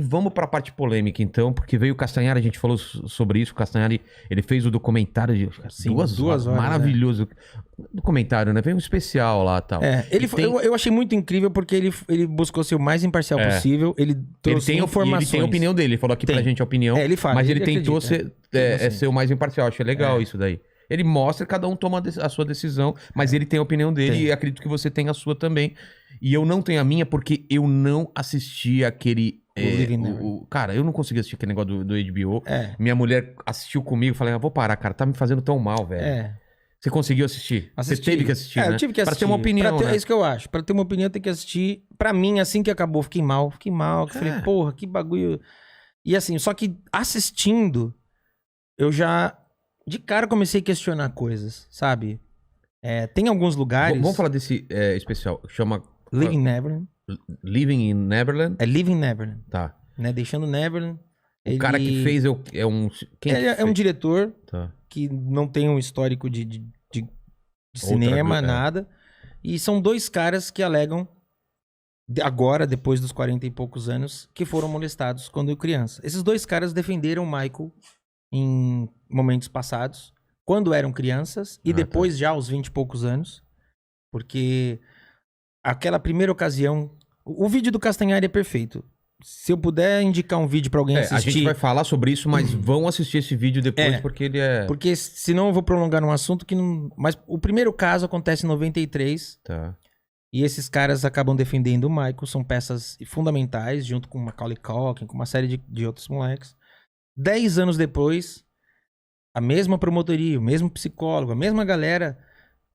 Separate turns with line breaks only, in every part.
Vamos pra parte polêmica, então, porque veio o Castanhari, a gente falou sobre isso. O Castanhari, ele fez o documentário de
Sim,
2 horas, maravilhoso. Documentário, né? Veio um especial lá e tal.
Eu achei muito incrível porque ele buscou ser o mais imparcial possível. Ele trouxe informações.
Ele tem a opinião dele, ele falou aqui pra gente a opinião.
Ele fala,
mas ele tentou ser o mais imparcial. Achei legal isso daí. Ele mostra, cada um toma a sua decisão, mas ele tem a opinião dele e acredito que você tem a sua também. E eu não tenho a minha porque eu não assisti aquele... cara, eu não consegui assistir aquele negócio do HBO. Minha mulher assistiu comigo, falei, vou parar, cara, tá me fazendo tão mal, velho. Você conseguiu assistir? Você teve que assistir, né?
Eu tive que assistir.
Pra ter uma opinião, né?
É isso que eu acho. Pra ter uma opinião, tem que assistir. Pra mim, assim que acabou, fiquei mal. Falei, porra, que bagulho... E assim, só que assistindo, eu já... De cara comecei a questionar coisas, sabe? Tem alguns lugares...
Vamos falar desse especial, chama...
Living Neverland.
Living in Neverland?
É Living Neverland.
Tá.
Né? Deixando Neverland.
O cara que fez é um... Quem
ele é um diretor
tá.
que não tem um histórico de cinema, nada. E são 2 caras que alegam, agora, depois dos 40 e poucos anos, que foram molestados quando criança. Esses 2 caras defenderam o Michael em momentos passados, quando eram crianças, e depois já aos 20 e poucos anos. Porque aquela primeira ocasião... O vídeo do Castanhari é perfeito. Se eu puder indicar um vídeo pra alguém assistir...
A gente vai falar sobre isso, mas vão assistir esse vídeo depois, porque ele é...
Porque senão eu vou prolongar num assunto que não... Mas o primeiro caso acontece em 93.
Tá.
E esses caras acabam defendendo o Michael. São peças fundamentais, junto com o Macaulay Culkin, com uma série de outros moleques. 10 anos depois, a mesma promotoria, o mesmo psicólogo, a mesma galera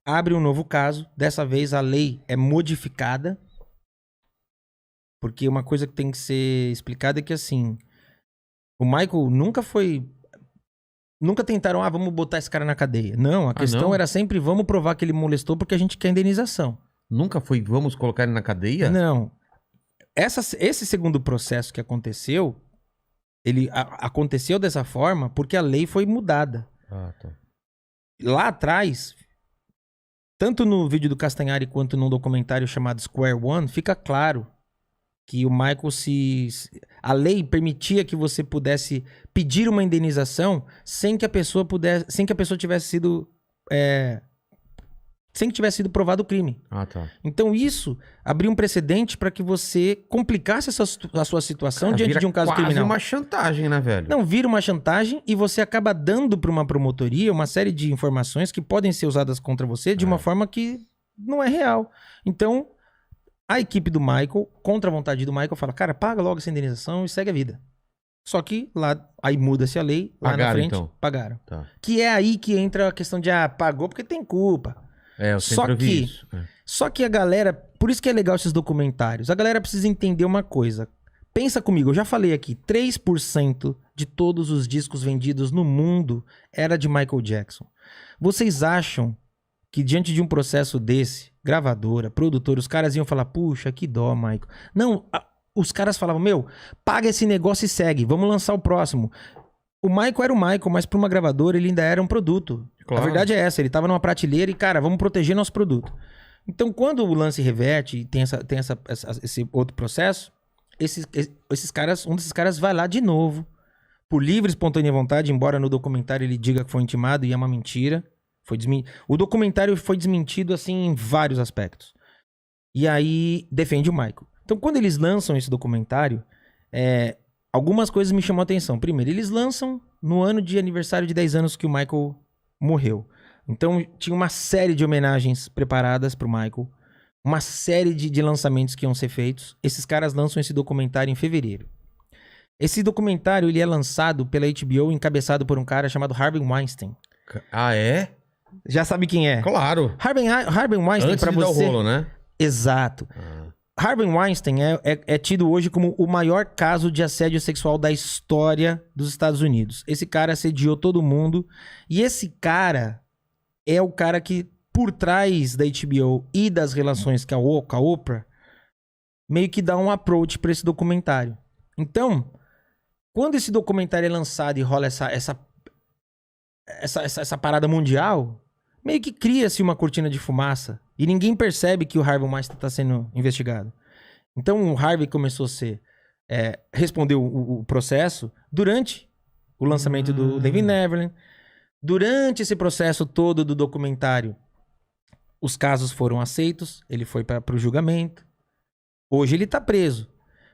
abre um novo caso. Dessa vez a lei é modificada. Porque uma coisa que tem que ser explicada é que, assim, o Michael nunca foi... Nunca tentaram, vamos botar esse cara na cadeia. Não, a questão era sempre, vamos provar que ele molestou porque a gente quer indenização.
Nunca foi, vamos colocar ele na cadeia?
Não. Esse segundo processo que aconteceu, ele aconteceu dessa forma porque a lei foi mudada.
Tá. Lá
atrás... Tanto no vídeo do Castanhari quanto num documentário chamado Square One, fica claro que o Michael a lei permitia que você pudesse pedir uma indenização sem que a pessoa tivesse sido... sem que tivesse sido provado o crime.
Tá.
Então isso abriu um precedente para que você complicasse a sua situação diante de um caso criminal.
Vira uma chantagem, né, velho?
Não, vira uma chantagem e você acaba dando para uma promotoria uma série de informações que podem ser usadas contra você de uma forma que não é real. Então, a equipe do Michael, contra a vontade do Michael, fala, cara, paga logo essa indenização e segue a vida. Só que lá, aí muda-se a lei, lá na frente, pagaram.
Tá.
Que é aí que entra a questão de, pagou porque tem culpa.
Eu sempre ouvi isso.
Só que a galera... Por isso que é legal esses documentários. A galera precisa entender uma coisa. Pensa comigo, eu já falei aqui. 3% de todos os discos vendidos no mundo era de Michael Jackson. Vocês acham que diante de um processo desse, gravadora, produtora, os caras iam falar, puxa, que dó, Michael. Não, os caras falavam, paga esse negócio e segue. Vamos lançar o próximo. O Michael era o Michael, mas para uma gravadora ele ainda era um produto. Claro. A verdade é essa, ele tava numa prateleira e, cara, vamos proteger nosso produto. Então, quando o lance reverte e tem esse outro processo, esses caras, um desses caras vai lá de novo, por livre e espontânea vontade, embora no documentário ele diga que foi intimado e é uma mentira. O documentário foi desmentido, assim, em vários aspectos. E aí, defende o Michael. Então, quando eles lançam esse documentário, algumas coisas me chamam a atenção. Primeiro, eles lançam no ano de aniversário de 10 anos que o Michael morreu. Então, tinha uma série de homenagens preparadas pro Michael. Uma série de lançamentos que iam ser feitos. Esses caras lançam esse documentário em fevereiro. Esse documentário, ele é lançado pela HBO, encabeçado por um cara chamado Harvey Weinstein.
É?
Já sabe quem é?
Claro.
Harvey Weinstein,
antes de dar o rolo, né?
Exato. Harvey Weinstein é tido hoje como o maior caso de assédio sexual da história dos Estados Unidos. Esse cara assediou todo mundo. E esse cara é o cara que, por trás da HBO e das relações com a Oprah, meio que dá um approach para esse documentário. Então, quando esse documentário é lançado e rola essa parada mundial, meio que cria-se uma cortina de fumaça. E ninguém percebe que o Harvey Weinstein está sendo investigado. Então o Harvey começou a ser respondeu o processo durante o lançamento do David Neverland. Durante esse processo todo do documentário, os casos foram aceitos, ele foi para o julgamento. Hoje ele tá preso.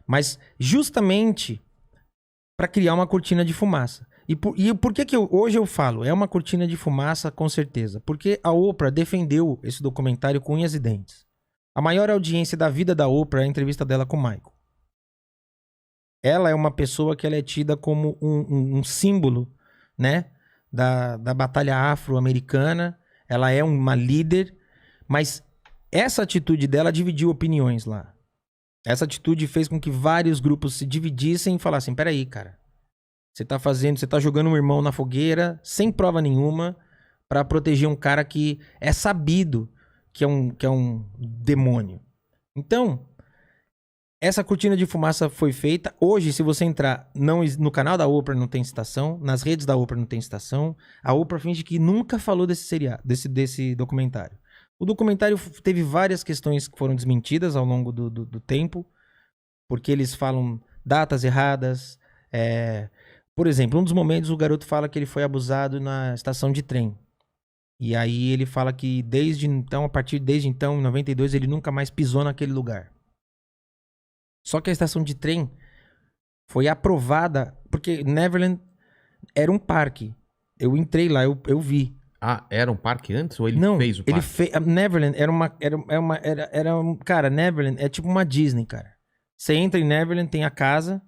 Mas justamente para criar uma cortina de fumaça. E por que hoje eu falo? É uma cortina de fumaça, com certeza. Porque a Oprah defendeu esse documentário com unhas e dentes. A maior audiência da vida da Oprah é a entrevista dela com o Michael. Ela é uma pessoa que ela é tida como um símbolo, né, da batalha afro-americana. Ela é uma líder, mas essa atitude dela dividiu opiniões lá. Essa atitude fez com que vários grupos se dividissem e falassem, peraí, cara, você tá jogando um irmão na fogueira sem prova nenhuma pra proteger um cara que é sabido que é um demônio. Então, essa cortina de fumaça foi feita. Hoje, se você entrar no canal da Oprah, não tem citação. Nas redes da Oprah não tem citação. A Oprah finge que nunca falou desse documentário. O documentário teve várias questões que foram desmentidas ao longo do tempo, porque eles falam datas erradas. Por exemplo, um dos momentos o garoto fala que ele foi abusado na estação de trem. E aí ele fala que desde então, em 92, ele nunca mais pisou naquele lugar. Só que a estação de trem foi aprovada, porque Neverland era um parque. Eu entrei lá, eu vi.
Ah, era um parque antes ou ele fez o parque?
Ele fez. Neverland cara, Neverland é tipo uma Disney, cara. Você entra em Neverland, tem a casa,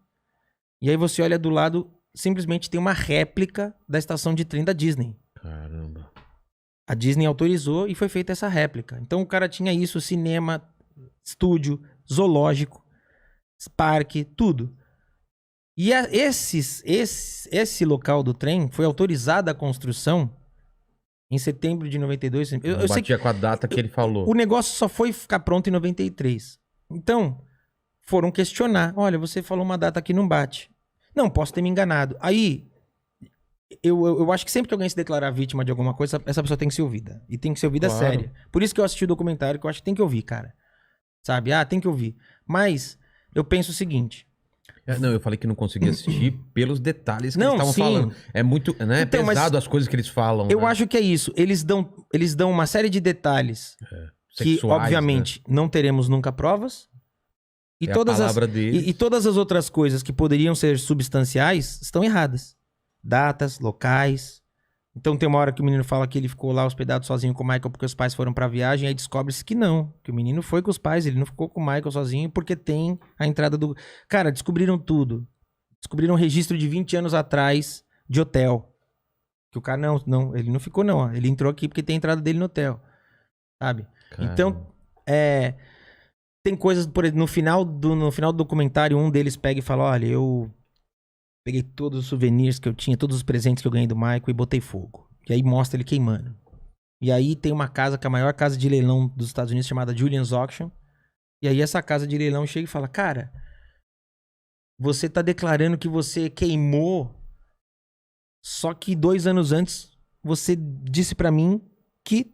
e aí você olha do lado, simplesmente tem uma réplica da estação de trem da Disney.
Caramba.
A Disney autorizou e foi feita essa réplica. Então o cara tinha isso, cinema, estúdio, zoológico, parque, tudo. E esse local do trem foi autorizada a construção em setembro de 92. Eu sei que
com a data que ele falou.
O negócio só foi ficar pronto em 93. Então, foram questionar. Olha, você falou uma data que não bate. Não, posso ter me enganado. Aí, eu acho que sempre que alguém se declarar vítima de alguma coisa, essa pessoa tem que ser ouvida. E tem que ser ouvida séria. Por isso que eu assisti o documentário, que eu acho que tem que ouvir, cara. Sabe? Tem que ouvir. Mas, eu penso o seguinte...
Não, eu falei que não conseguia assistir pelos detalhes que eles estavam falando. É muito, né? Então, pesado as coisas que eles falam.
Eu acho que é isso. Eles dão uma série de detalhes que, obviamente, não teremos nunca provas. E todas as outras coisas que poderiam ser substanciais estão erradas. Datas, locais. Então tem uma hora que o menino fala que ele ficou lá hospedado sozinho com o Michael porque os pais foram pra viagem, aí descobre-se que não, que o menino foi com os pais, ele não ficou com o Michael sozinho porque tem a entrada do... Cara, descobriram tudo. Descobriram um registro de 20 anos atrás de hotel. Que o cara, não, ele não ficou não, ele entrou aqui porque tem a entrada dele no hotel. Sabe? Caramba. Então, tem coisas, por exemplo, no final do documentário, um deles pega e fala, olha, eu... peguei todos os souvenirs que eu tinha, todos os presentes que eu ganhei do Michael e botei fogo. E aí mostra ele queimando. E aí tem uma casa, que é a maior casa de leilão dos Estados Unidos, chamada Julian's Auction. E aí essa casa de leilão chega e fala, cara, você tá declarando que você queimou, só que 2 anos antes você disse pra mim que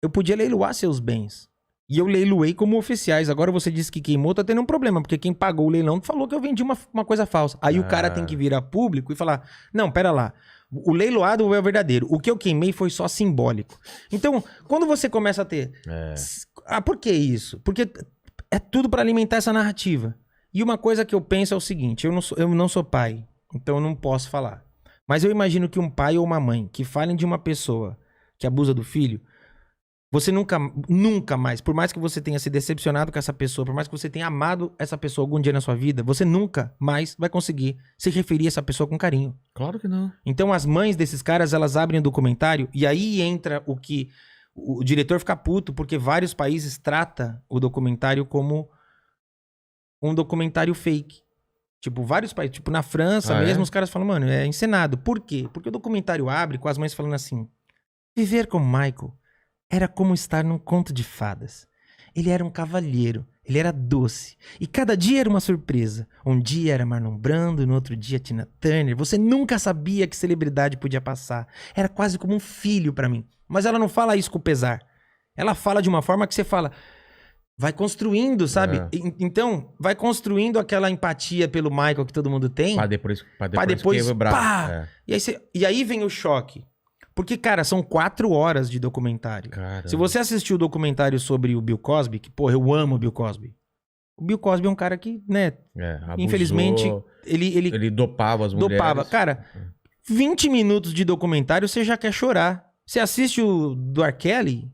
eu podia leiloar seus bens. E eu leiloei como oficiais. Agora você disse que queimou, tá tendo um problema. Porque quem pagou o leilão falou que eu vendi uma coisa falsa. Aí o cara tem que vir a público e falar, não, pera lá. O leiloado é o verdadeiro. O que eu queimei foi só simbólico. Então, quando você começa a ter... por que isso? Porque é tudo pra alimentar essa narrativa. E uma coisa que eu penso é o seguinte. Eu não sou pai. Então eu não posso falar. Mas eu imagino que um pai ou uma mãe que falem de uma pessoa que abusa do filho... Você nunca mais, por mais que você tenha se decepcionado com essa pessoa, por mais que você tenha amado essa pessoa algum dia na sua vida, você nunca mais vai conseguir se referir a essa pessoa com carinho.
Claro que não.
Então as mães desses caras, elas abrem o documentário e aí entra o que o diretor fica puto, porque vários países tratam o documentário como um documentário fake. Tipo, vários países, tipo na França mesmo, os caras falam, mano, é encenado. Por quê? Porque o documentário abre com as mães falando assim, viver como Michael era como estar num conto de fadas. Ele era um cavalheiro, ele era doce. E cada dia era uma surpresa. Um dia era Marlon Brando, no outro dia Tina Turner. Você nunca sabia que celebridade podia passar. Era quase como um filho pra mim. Mas ela não fala isso com pesar. Ela fala de uma forma que você fala... vai construindo, sabe? Então, vai construindo aquela empatia pelo Michael que todo mundo tem.
Pra depois
pá! E aí vem o choque. Porque, cara, são 4 horas de documentário.
Caramba.
Se você assistiu o documentário sobre o Bill Cosby, que, porra, eu amo o Bill Cosby. O Bill Cosby é um cara que, né,
abusou,
infelizmente, ele
dopava as mulheres.
Dopava. Cara, 20 minutos de documentário você já quer chorar. Você assiste o do R. Kelly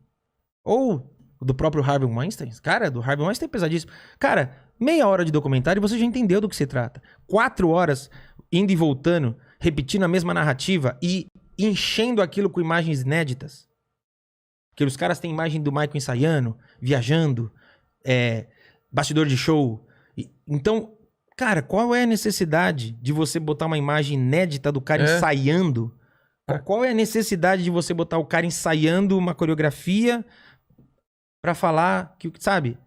ou do próprio Harvey Weinstein. Cara, do Harvey Weinstein é pesadíssimo. Cara, meia hora de documentário e você já entendeu do que se trata. 4 horas indo e voltando, repetindo a mesma narrativa e enchendo aquilo com imagens inéditas. Porque os caras têm imagem do Michael ensaiando, viajando, bastidor de show. Então, cara, qual é a necessidade de você botar uma imagem inédita do cara ensaiando? Qual é a necessidade de você botar o cara ensaiando uma coreografia pra falar que, sabe?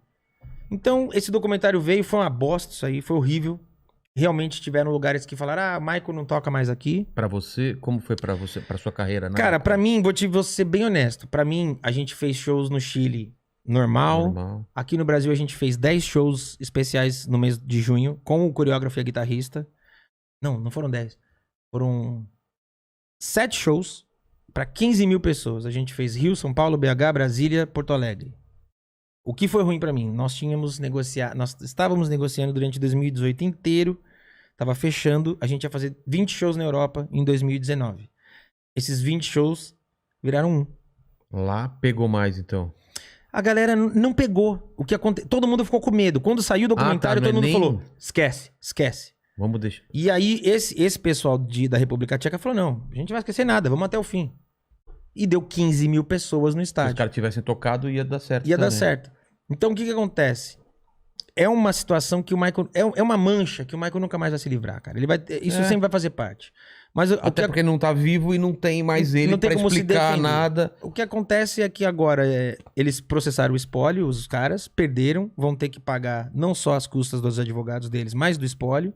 Então, esse documentário veio, foi uma bosta isso aí, foi horrível. Realmente tiveram lugares que falaram, Michael não toca mais aqui.
Pra você, como foi pra você, pra sua carreira?
Cara, pra mim, vou ser bem honesto. Pra mim, a gente fez shows no Chile normal. Aqui no Brasil, a gente fez 10 shows especiais no mês de junho, com o coreógrafo e a guitarrista. Não foram 10. Foram 7 shows pra 15 mil pessoas. A gente fez Rio, São Paulo, BH, Brasília, Porto Alegre. O que foi ruim pra mim? Nós estávamos negociando durante 2018 inteiro, tava fechando, a gente ia fazer 20 shows na Europa em 2019. Esses 20 shows viraram 1.
Lá pegou mais, então.
A galera não pegou. O que todo mundo ficou com medo. Quando saiu o documentário, todo mundo falou, esquece.
Vamos deixar.
E aí, esse pessoal da República Tcheca falou, não, a gente não vai esquecer nada, vamos até o fim. E deu 15 mil pessoas no estádio.
Se os caras tivessem tocado, ia dar certo.
Ia dar certo. Então, o que acontece? É uma situação que o Michael... É uma mancha que o Michael nunca mais vai se livrar, cara. Isso sempre vai fazer parte. Mas
até porque não tá vivo e não tem mais ele pra explicar nada.
O que acontece é que agora eles processaram o espólio, os caras, perderam, vão ter que pagar não só as custas dos advogados deles, mas do espólio.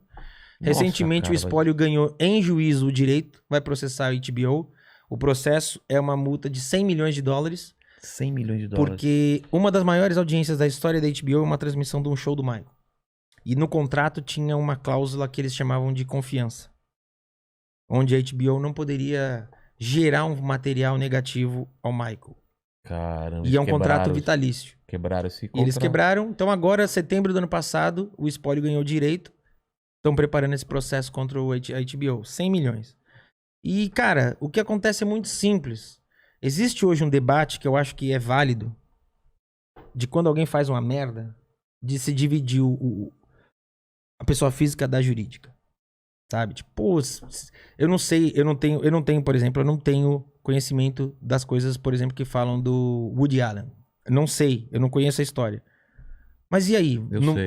Recentemente, o espólio ganhou em juízo o direito, vai processar o HBO. O processo é uma multa de 100 milhões de dólares.
100 milhões de dólares.
Porque uma das maiores audiências da história da HBO é uma transmissão de um show do Michael. E no contrato tinha uma cláusula que eles chamavam de confiança. Onde a HBO não poderia gerar um material negativo ao Michael.
Caramba.
E é um contrato vitalício.
Quebraram esse contrato.
E eles quebraram. Então agora, setembro do ano passado, o espólio ganhou direito. Estão preparando esse processo contra a HBO. 100 milhões. E, cara, o que acontece é muito simples. Existe hoje um debate que eu acho que é válido de quando alguém faz uma merda, de se dividir a pessoa física da jurídica. Sabe? Tipo, pô, eu não sei, eu não tenho, por exemplo, eu não tenho conhecimento das coisas, por exemplo, que falam do Woody Allen. Eu não sei, eu não conheço a história. Mas e aí?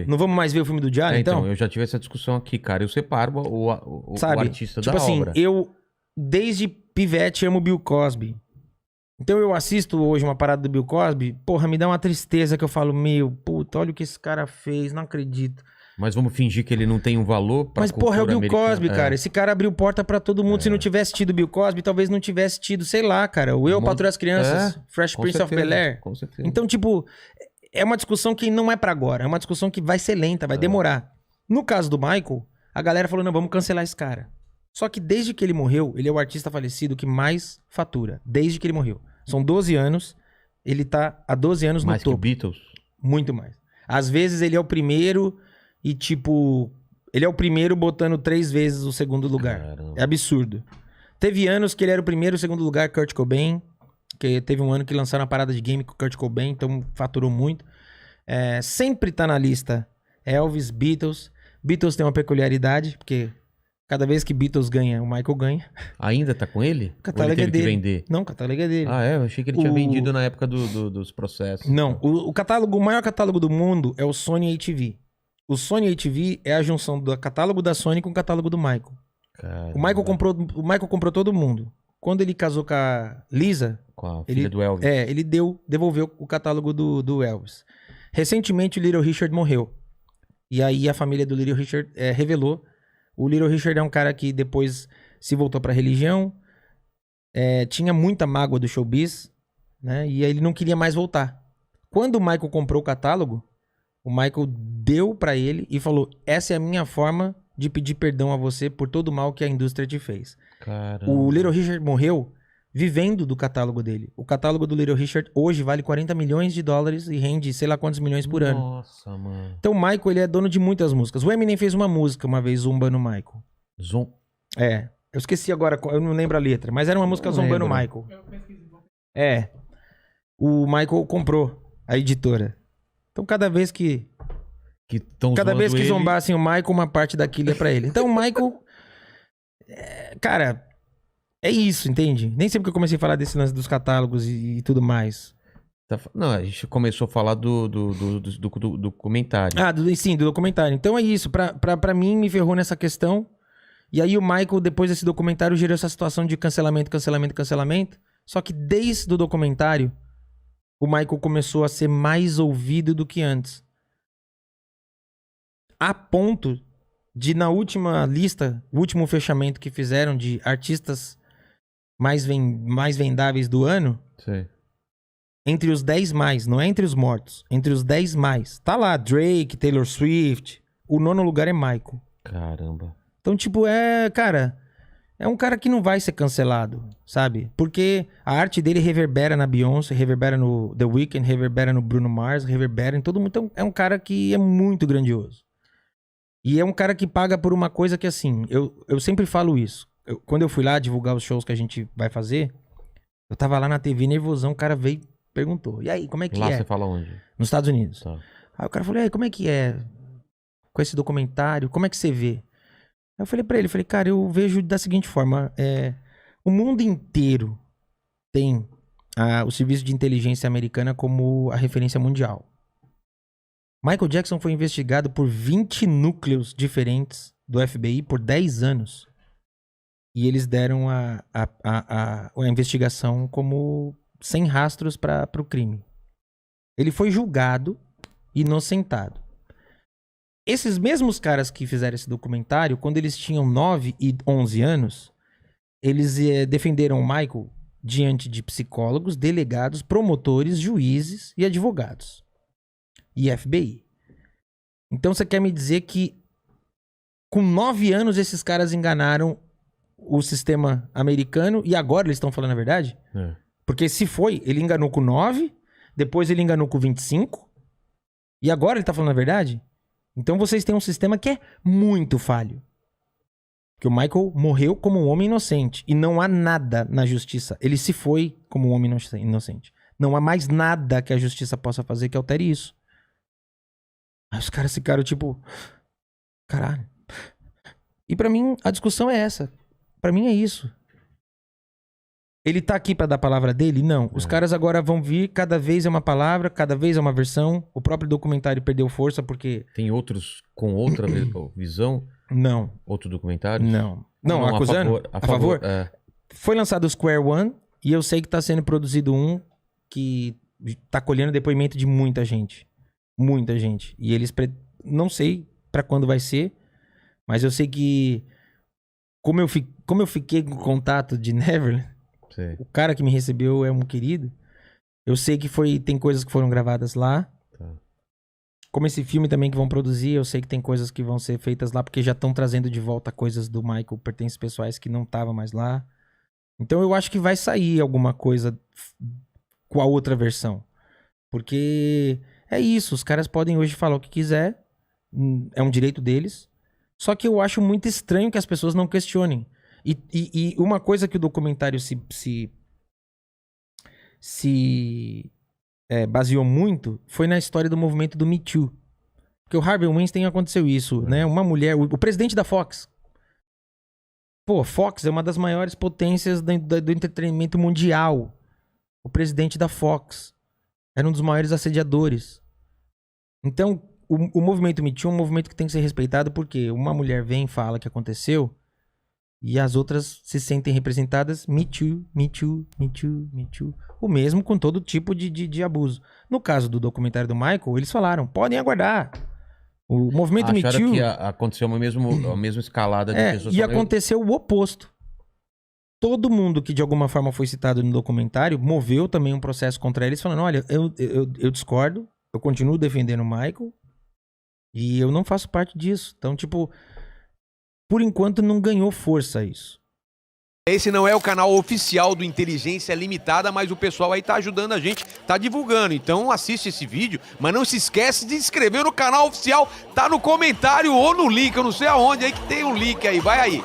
Não vamos mais ver o filme do Woody Allen, então?
Eu já tive essa discussão aqui, cara. Eu separo o artista
tipo
da
assim,
obra.
Eu, desde pivete, amo Bill Cosby. Então eu assisto hoje uma parada do Bill Cosby, porra, me dá uma tristeza que eu falo, puta, olha o que esse cara fez, não acredito.
Mas vamos fingir que ele não tem um valor pra
Mas, porra, é o Bill Cosby, cara. Esse cara abriu porta pra todo mundo. Se não tivesse tido Bill Cosby, talvez não tivesse tido, sei lá, cara. O Eu, Patroa as Crianças, Fresh Prince of Bel-Air.
Com certeza.
Então, tipo, é uma discussão que não é pra agora. É uma discussão que vai ser lenta, vai demorar. No caso do Michael, a galera falou, não, vamos cancelar esse cara. Só que desde que ele morreu, ele é o artista falecido que mais fatura. Desde que ele morreu. São 12 anos. Ele tá há 12 anos no topo.
Mais que Beatles?
Muito mais. Às vezes ele é o primeiro... E, tipo, ele é o primeiro botando 3 vezes o segundo lugar. Caramba. É absurdo. Teve anos que ele era o primeiro, o segundo lugar, Kurt Cobain. Que teve um ano que lançaram a parada de game com Kurt Cobain, então faturou muito. Sempre tá na lista Elvis, Beatles. Beatles tem uma peculiaridade, porque cada vez que Beatles ganha, o Michael ganha.
Ainda tá com ele?
O catálogo
ele teve
dele.
Que vender?
Não, o catálogo é dele.
Ah, eu achei que ele tinha vendido na época dos processos.
Não, o maior catálogo do mundo é o Sony ATV. O Sony ATV é a junção do catálogo da Sony com o catálogo do Michael. Caramba. O Michael comprou todo mundo. Quando ele casou com a Lisa...
Com a filha do Elvis.
Ele devolveu o catálogo do Elvis. Recentemente o Little Richard morreu. E aí a família do Little Richard revelou. O Little Richard é um cara que depois se voltou pra religião. Tinha muita mágoa do showbiz. Né? E aí ele não queria mais voltar. Quando o Michael comprou o catálogo, o Michael deu pra ele e falou: essa é a minha forma de pedir perdão a você por todo o mal que a indústria te fez.
Caramba.
O Little Richard morreu vivendo do catálogo dele. O catálogo do Little Richard hoje vale 40 milhões de dólares e rende sei lá quantos milhões por ano.
Nossa, mano.
Então o Michael, ele é dono de muitas músicas. O Eminem fez uma música uma vez zombando o Michael. É. Eu esqueci agora, eu não lembro a letra, mas era uma música zombando o Michael. É. O Michael comprou a editora. Então cada vez que zombassem o Michael, uma parte daquilo é pra ele. Então o Michael... cara, é isso, entende? Nem sempre que eu comecei a falar desse lance dos catálogos e tudo mais.
Não, a gente começou a falar do documentário.
Sim, do documentário. Então é isso. Pra mim, me ferrou nessa questão. E aí o Michael, depois desse documentário, gerou essa situação de cancelamento. Só que desde o documentário, o Michael começou a ser mais ouvido do que antes. A ponto de, na última lista, o último fechamento que fizeram de artistas mais vendáveis do ano,
Sim.
Entre os 10 mais, não é entre os mortos, entre os 10 mais. Tá lá Drake, Taylor Swift, o 9º lugar é Michael.
Caramba.
Então, tipo, cara, é um cara que não vai ser cancelado, sabe? Porque a arte dele reverbera na Beyoncé, reverbera no The Weeknd, reverbera no Bruno Mars, reverbera em todo mundo. Então, é um cara que é muito grandioso. E é um cara que paga por uma coisa que, assim, eu sempre falo isso. Quando eu fui lá divulgar os shows que a gente vai fazer, eu tava lá na TV nervosão, o cara veio e perguntou: e aí, como é que
lá
é?
Lá você fala onde?
Nos Estados Unidos.
Tá.
Aí o cara falou: e aí, como é que é com esse documentário? Como é que você vê? Aí eu falei pra ele, cara, eu vejo da seguinte forma, o mundo inteiro tem o serviço de inteligência americana como a referência mundial. Michael Jackson foi investigado por 20 núcleos diferentes do FBI por 10 anos. E eles deram a investigação como sem rastros para o crime. Ele foi julgado, inocentado. Esses mesmos caras que fizeram esse documentário, quando eles tinham 9 e 11 anos, eles defenderam o Michael diante de psicólogos, delegados, promotores, juízes e advogados. E FBI. Então você quer me dizer que com 9 anos esses caras enganaram o sistema americano e agora eles estão falando a verdade?
É.
Porque se foi, ele enganou com 9, depois ele enganou com 25 e agora ele tá falando a verdade? Então vocês têm um sistema que é muito falho. Que o Michael morreu como um homem inocente e não há nada na justiça. Ele se foi como um homem inocente. Não há mais nada que a justiça possa fazer que altere isso. Aí os caras ficaram tipo... Caralho. E pra mim, a discussão é essa. Pra mim é isso. Ele tá aqui pra dar a palavra dele? Não. Os caras agora vão vir, cada vez é uma palavra, cada vez é uma versão. O próprio documentário perdeu força porque...
Tem outros com outra visão?
Não.
Outro documentário?
Não. Não, acusando? A favor?
É.
Foi lançado o Square One e eu sei que tá sendo produzido um que tá colhendo depoimento de muita gente. Muita gente. E eles... Não sei pra quando vai ser, mas eu sei que... Como eu fiquei com contato de Neverland,
Sim.
O cara que me recebeu é um querido. Eu sei que tem coisas que foram gravadas lá.
Tá.
Como esse filme também que vão produzir, eu sei que tem coisas que vão ser feitas lá, porque já estão trazendo de volta coisas do Michael, pertences pessoais que não estavam mais lá. Então eu acho que vai sair alguma coisa com a outra versão. Porque é isso, os caras podem hoje falar o que quiser, é um direito deles. Só que eu acho muito estranho que as pessoas não questionem. E uma coisa que o documentário se baseou muito foi na história do movimento do Me Too. Porque o Harvey Weinstein aconteceu isso, né? Uma mulher, o presidente da Fox. Pô, Fox é uma das maiores potências do entretenimento mundial. O presidente da Fox era um dos maiores assediadores. Então, o movimento Me Too é um movimento que tem que ser respeitado porque uma mulher vem e fala que aconteceu e as outras se sentem representadas. Me Too, Me Too, Me Too, Me Too. O mesmo com todo tipo de abuso. No caso do documentário do Michael, eles falaram, podem aguardar. O movimento Me Too...
Acharam que aconteceu a mesma escalada de pessoas...
E aconteceu o oposto. todo mundo que de alguma forma foi citado no documentário moveu também um processo contra eles, falando, olha, eu discordo, eu continuo defendendo o Michael e eu não faço parte disso. Então, tipo, por enquanto não ganhou força isso.
Esse não é o canal oficial do Inteligência Limitada, mas o pessoal aí tá ajudando a gente, tá divulgando. Então assiste esse vídeo, mas não se esquece de se inscrever no canal oficial, tá no comentário ou no link, eu não sei aonde aí que tem um link aí, vai aí.